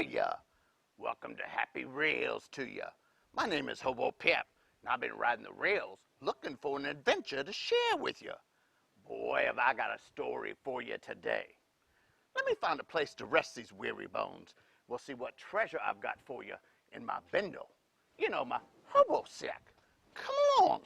ya? Welcome to Happy Rails to ya. My name is Hobo Pap, and I've been riding the rails looking for an adventure to share with you. Boy, have I got a story for you today. Let me find a place to rest these weary bones. We'll see what treasure I've got for you in my bindle. You know, my hobo sack. Come along.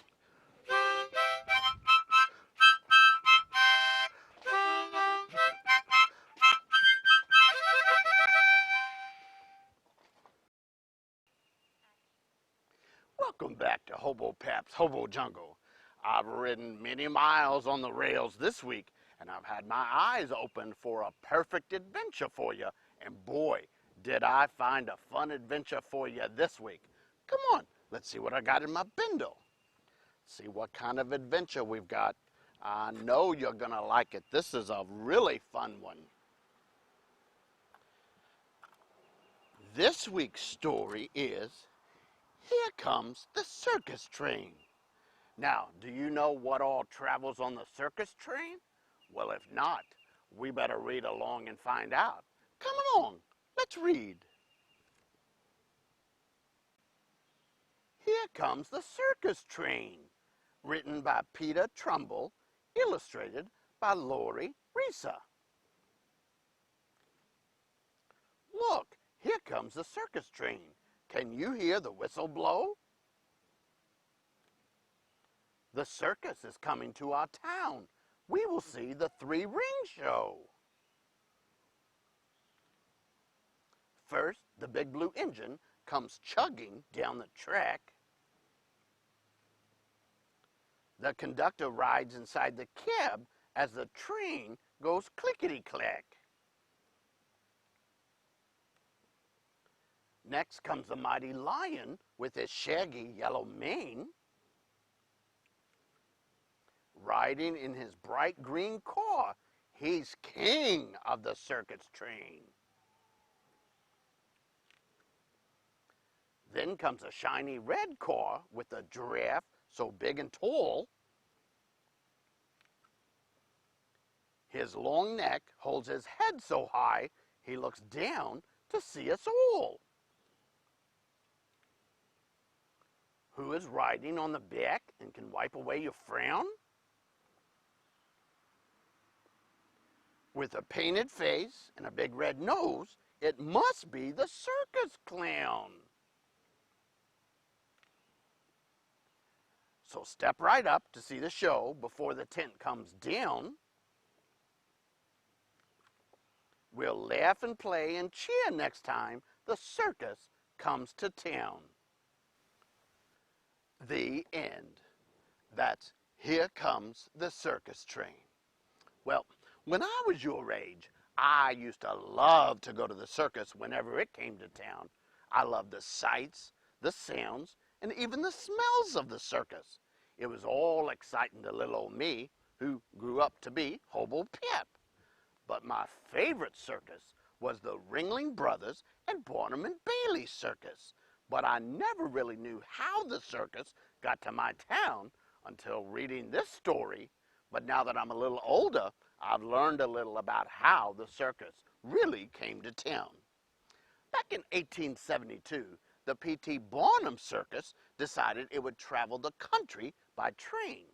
Welcome back to Hobo Pap's Hobo Jungle. I've ridden many miles on the rails this week, and I've had my eyes open for a perfect adventure for you. And boy, did I find a fun adventure for you this week. Come on, let's see what I got in my bindle. See what kind of adventure we've got. I know you're gonna like it. This is a really fun one. This week's story is Here Comes the Circus Train. Now, do you know what all travels on the circus train? Well, if not, we better read along and find out. Come along, let's read. Here Comes the Circus Train, written by Peter Trumbull, illustrated by Lori Risa. Look, here comes the circus train. Can you hear the whistle blow? The circus is coming to our town. We will see the three-ring show. First, the big blue engine comes chugging down the track. The conductor rides inside the cab as the train goes clickety-clack. Next comes the mighty lion with his shaggy yellow mane, riding in his bright green car. He's king of the circus train. Then comes a shiny red car with a giraffe so big and tall. His long neck holds his head so high, he looks down to see us all. Who is riding on the back and can wipe away your frown? With a painted face and a big red nose, it must be the circus clown. So step right up to see the show before the tent comes down. We'll laugh and play and cheer next time the circus comes to town. The end. That's Here Comes the Circus Train. Well, when I was your age, I used to love to go to the circus whenever it came to town. I loved the sights, the sounds, and even the smells of the circus. It was all exciting to little old me, who grew up to be Hobo Pap. But my favorite circus was the Ringling Brothers and Barnum and Bailey Circus. But I never really knew how the circus got to my town until reading this story. But now that I'm a little older, I've learned a little about how the circus really came to town. Back in 1872, the P.T. Barnum Circus decided it would travel the country by train.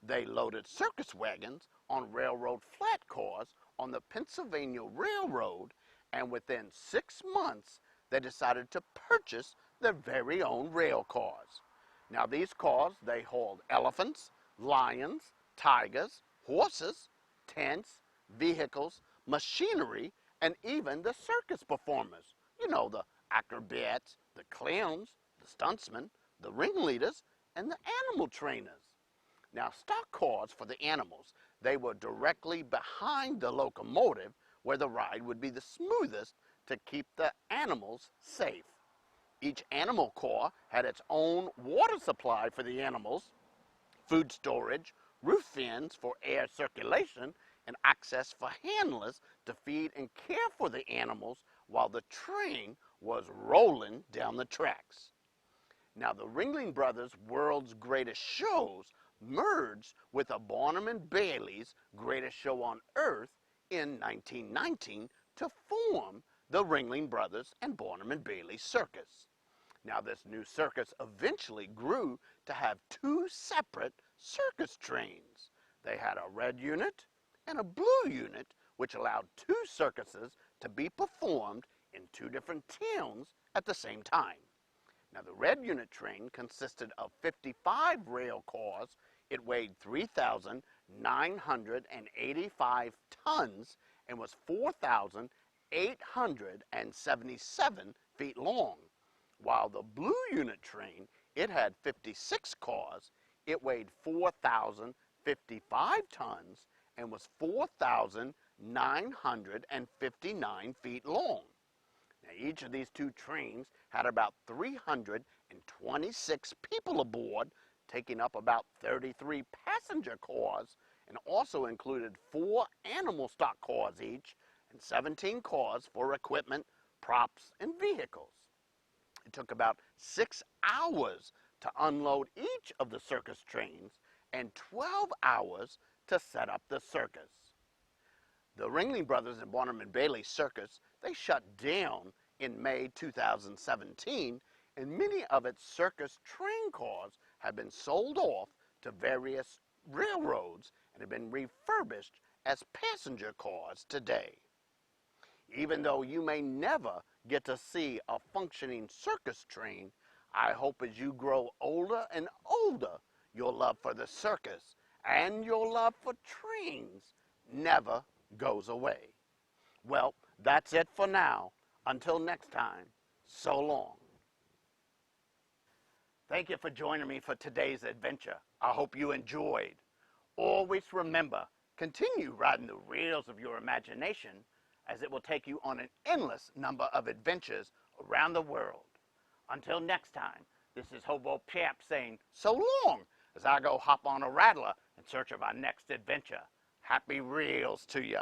They loaded circus wagons on railroad flat cars on the Pennsylvania Railroad, and within 6 months, they decided to purchase their very own rail cars. Now these cars, they hauled elephants, lions, tigers, horses, tents, vehicles, machinery, and even the circus performers. You know, the acrobats, the clowns, the stuntsmen, the ringleaders, and the animal trainers. Now stock cars for the animals, they were directly behind the locomotive where the ride would be the smoothest to keep the animals safe. Each animal car had its own water supply for the animals, food storage, roof fans for air circulation, and access for handlers to feed and care for the animals while the train was rolling down the tracks. Now the Ringling Brothers' World's Greatest Shows merged with the Barnum and Bailey's Greatest Show on Earth in 1919 to form the Ringling Brothers and Barnum and Bailey Circus. Now, this new circus eventually grew to have two separate circus trains. They had a red unit and a blue unit, which allowed two circuses to be performed in two different towns at the same time. Now, the red unit train consisted of 55 rail cars. It weighed 3,985 tons and was 4,877 feet long. While the blue unit train, it had 56 cars. It weighed 4,055 tons and was 4,959 feet long. Now, each of these two trains had about 326 people aboard, taking up about 33 passenger cars, and also included 4 animal stock cars each, and 17 cars for equipment, props, and vehicles. It took about 6 hours to unload each of the circus trains and 12 hours to set up the circus. The Ringling Brothers and Barnum and Bailey Circus, they shut down in May 2017, and many of its circus train cars have been sold off to various railroads and have been refurbished as passenger cars today. Even though you may never get to see a functioning circus train, I hope as you grow older and older, your love for the circus and your love for trains never goes away. Well, that's it for now. Until next time, so long. Thank you for joining me for today's adventure. I hope you enjoyed. Always remember, continue riding the rails of your imagination, as it will take you on an endless number of adventures around the world. Until next time, this is Hobo Pap saying so long as I go hop on a rattler in search of our next adventure. Happy rails to you.